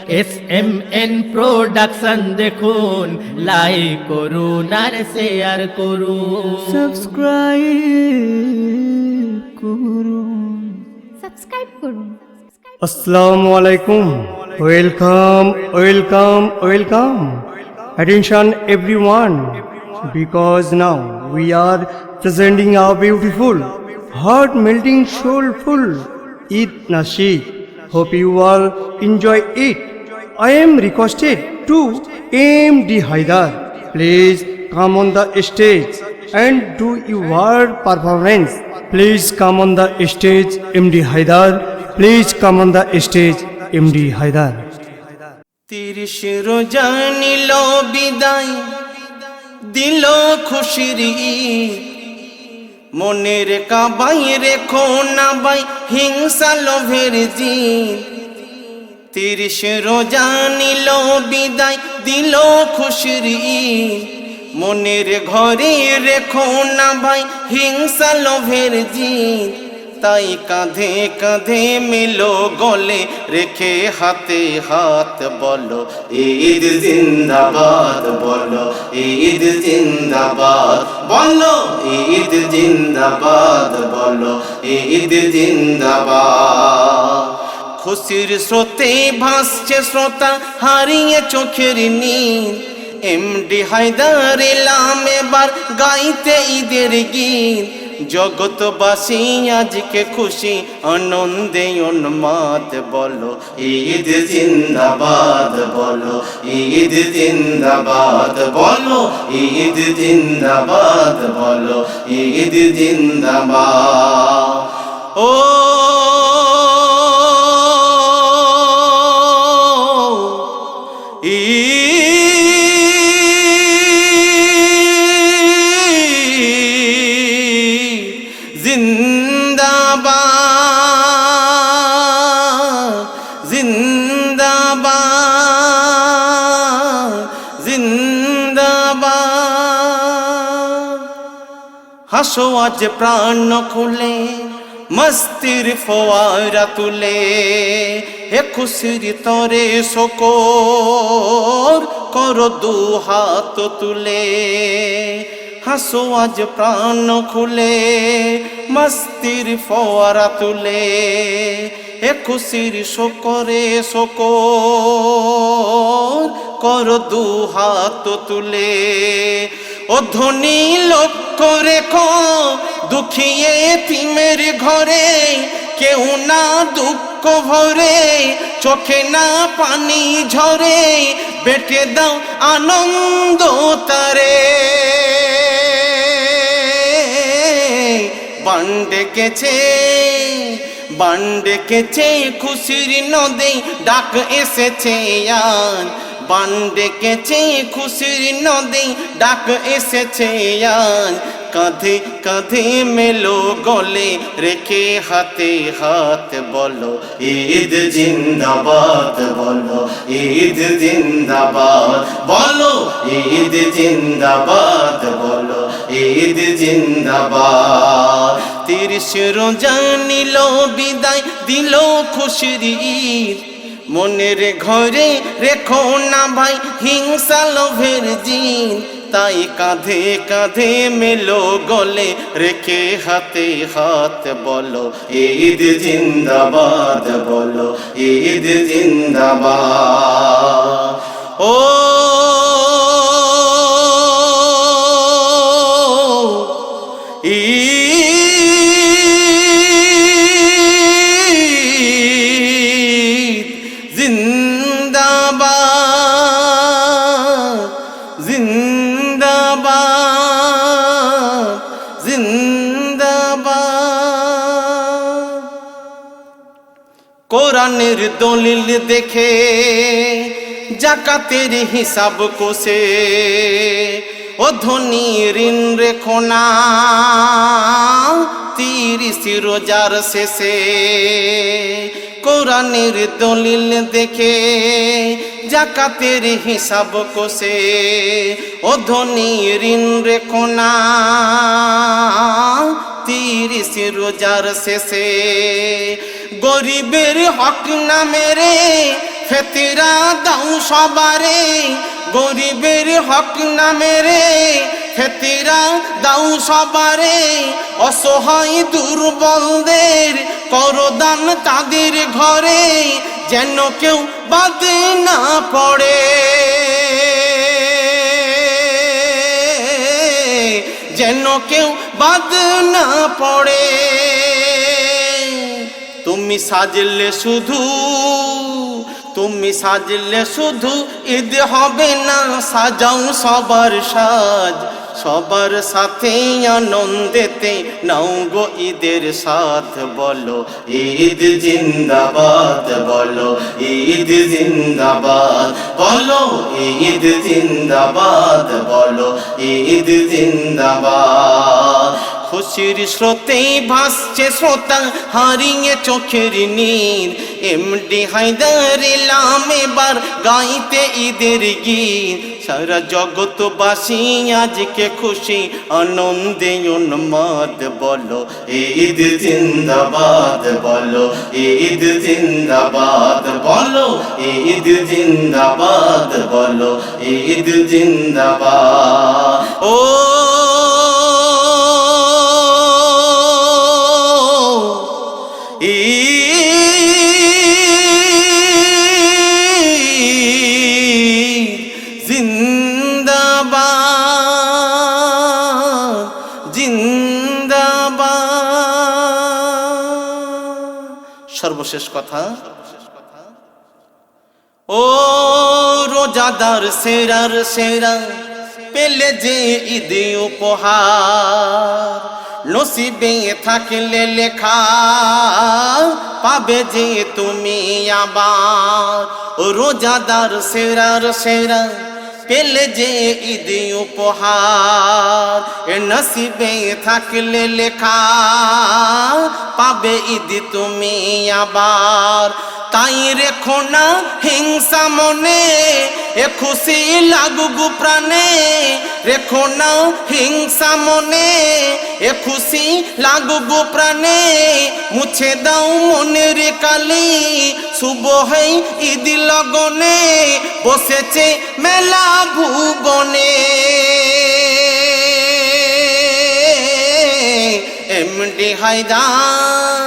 SMN production দেখুন, like করুন আর share করুন, সাবস্ক্রাইব করুন। আসসালামু আলাইকুম। Welcome. Attention everyone, because now we are presenting our beautiful, heart-melting, soulful Eid Nasheed. Hope you all enjoy it. I am requested to MD Haidar. Please come on the stage and do your performance. Please come on the stage, MD Haidar. Please come on the stage, MD Haidar. 30 রোজা নিল বিদায়, দিল খুশির ঈদ। মনের কাবাই রেখো না ভাই হিংসা লোভের জিদ। 30 রোজা নিল বিদায়, দিল খুশির ঈদ। মনের ঘরে রেখো না ভাই হিংসা লোভের জিদ। তাই কাঁধে কাঁধে মিলো গলে রেখে হাতে হাত বলো ঈদ জিন্দাবাদ, বলো ঈদ জিন্দাবাদ, বলো ঈদ জিন্দাবাদ, বলো ঈদ জিন্দাবাদ। খুশির স্রোতে ভাসছে শ্রোতা, হারিয়ে চোখের নীল। এমডি হায়দার এলাম এবার গাইতে ঈদের গীত। জগতবাসী আজকে খুশি আনন্দে উন্মাদ, বলো ঈদ জিন্দাবাদ, বলো ঈদ জিন্দাবাদ, বলো ঈদ জিন্দাবাদ, বলো ঈদ জিন্দাবাদ। ও জিন্দাবাদ, জিন্দাবাদ, জিন্দাবাদ। হাসো আজ প্রাণ খুলে, মস্তির ফোয়ারা তুলে, হে খুশির তরে শকর করো দু হাত তুলে। হাসো আজ প্রাণ খুলে, মস্তির ফোয়ারা তুলে, হে খুশির শকরে শকর করো দু হাত তুলে। ও ধনী লক্ষ্য রেখো দুঃখী এতিমের ঘরে, কেউ না দুঃখ ভরে, চোখে না পানি ঝরে, বেটে দাও আনন্দ তারে। বান ডেকেছে খুশির নদী, ডাক এসেছে আজ। বান ডেকেছে খুশির নদী, ডাক এসেছে আজ। কাঁধে কাঁধে মেলো গলে রেখে হাতে হাত বলো ঈদ জিন্দাবাদ, বলো ঈদ জিন্দাবাদ, বলো ঈদ জিন্দাবাদ, বলো ঈদ জিন্দাবাদ। 30 রোজা নিল বিদায়, দিল খুশির ঈদ। মনের ঘরে রেখো না ভাই হিংসা লোভের জিদ। তাই কাঁধে কাঁধে মেলো গলে রেখে হাতে হাত বলো ঈদ জিন্দাবাদ, বলো ঈদ জিন্দাবাদ। ও জিন্দাবাদ, জিন্দাবাদ, জিন্দাবাদ। কোরআনের দলিল দেখে জাকাতের হিসাব কষে, ও ধনী ঋণ রেখো না 30 রোজার শেষে। কোরআনের দলিল দেখে জাকাতের হিসাব কষে, ও ধনী ঋণ রেখো না 30 রোজার শেষে। গরিবের হক না মেরে ফেতিরা দাও সবারে, গরিবের হক না মেরে ফেতিরা দাও সবারে, অসহায় দুর্বলদের করদান তাদের ঘরে, যেন কেউ বাদ না পড়ে, যেন কেউ বাদ না পড়ে। তুমি সাজলে শুধু, তুমি সাজলে শুধু ঈদ হবে না, সাজাও সবার সাজ, সবার সাথে আনন্দেতে নাও গো ঈদের সাথ। বলো ঈদ জিন্দাবাদ, বলো ঈদ জিন্দাবাদ, বলো ঈদ জিন্দাবাদ, বলো ঈদ জিন্দাবাদ। খুশির স্রোতে ভাসছে শ্রোতা, হারিয়ে চোখের নীর, এমডি হায়দার এলাম এবার গাইতে ঈদের গীত। সারা জগৎবাসী আজকে খুশি আনন্দে উন্মাদ, বলো ঈদ জিন্দাবাদ, বলো ঈদ জিন্দাবাদ, বলো ঈদ জিন্দাবাদ, বলো ঈদ জিন্দাবাদ। ও জিন্দাবাদ, জিন্দাবাদ। সর্বশেষ কথা, ও রোজাদার সেরার সেরা পেলে যে ঈদ উপহার, নসিবে থাকলে লেখা পাবে যে তুমি আবার। ও রোজাদার সেরার সেরা পেলে যে ঈদ উপহার, নসিবে থাকলে লেখা পাবে ঈদ তুমি আবার। তাই রেখো না হিংসা মনে, এ খুশি লাগুক প্রাণে, রেখো না হিংসা মনে, এ খুশি লাগুক প্রাণে। মুছে দাও মনের কালি, শুভ হয় ঈদ লগনে, বসেছে মেলা ভুবনে। এমডি হায়দার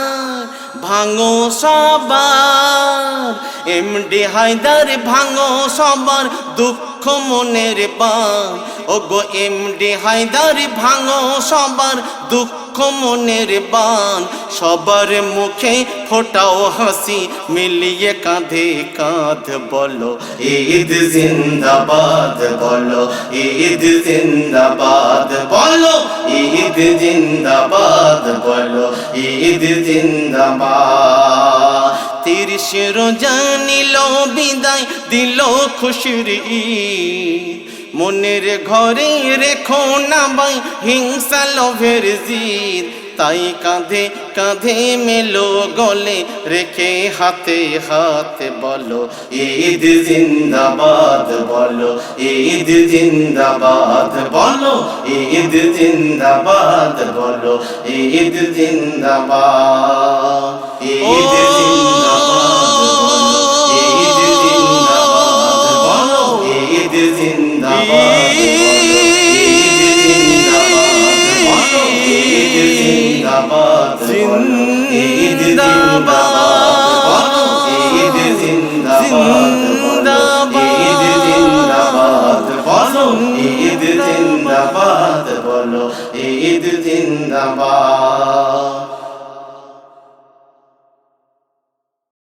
ভাঙো সবার, এমডি হায়দার ভাঙো সবার দুঃখ মনের বান। ওগো এমডি হায়দার ভাঙো সবার দুঃখ মনের বান। সবার মুখে ফোটাও হাসি, মিলিয়ে কাঁধে কাঁধ, বলো ঈদ জিন্দাবাদ, বলো ঈদ জিন্দাবাদ, বলো ঈদ জিন্দাবাদ, বলো ঈদ জিন্দাবাদ। 30 রোজা নিল বিদায়, দিল খুশির ঈদ, মনের ঘরে রেখো না ভাই হিংসা লোভের জিদ। তাই কাঁধে কাঁধে মেলো গলে রেখে হাতে হাতে, বলো ঈদ জিন্দাবাদ, বলো ঈদ জিন্দাবাদ, বলো ঈদ জিন্দাবাদ, বলো ঈদ জিন্দাবাদ, ঈদ জিন্দাবাদ, ঈদ জিন্দাবাদ, বলো ঈদ জিন্দাবাদ, জিন্দাবাদ, ঈদ জিন্দাবাদ, ঈদ জিন্দাবাদ, বলো ঈদ জিন্দাবাদ, বলো ঈদ জিন্দাবাদ।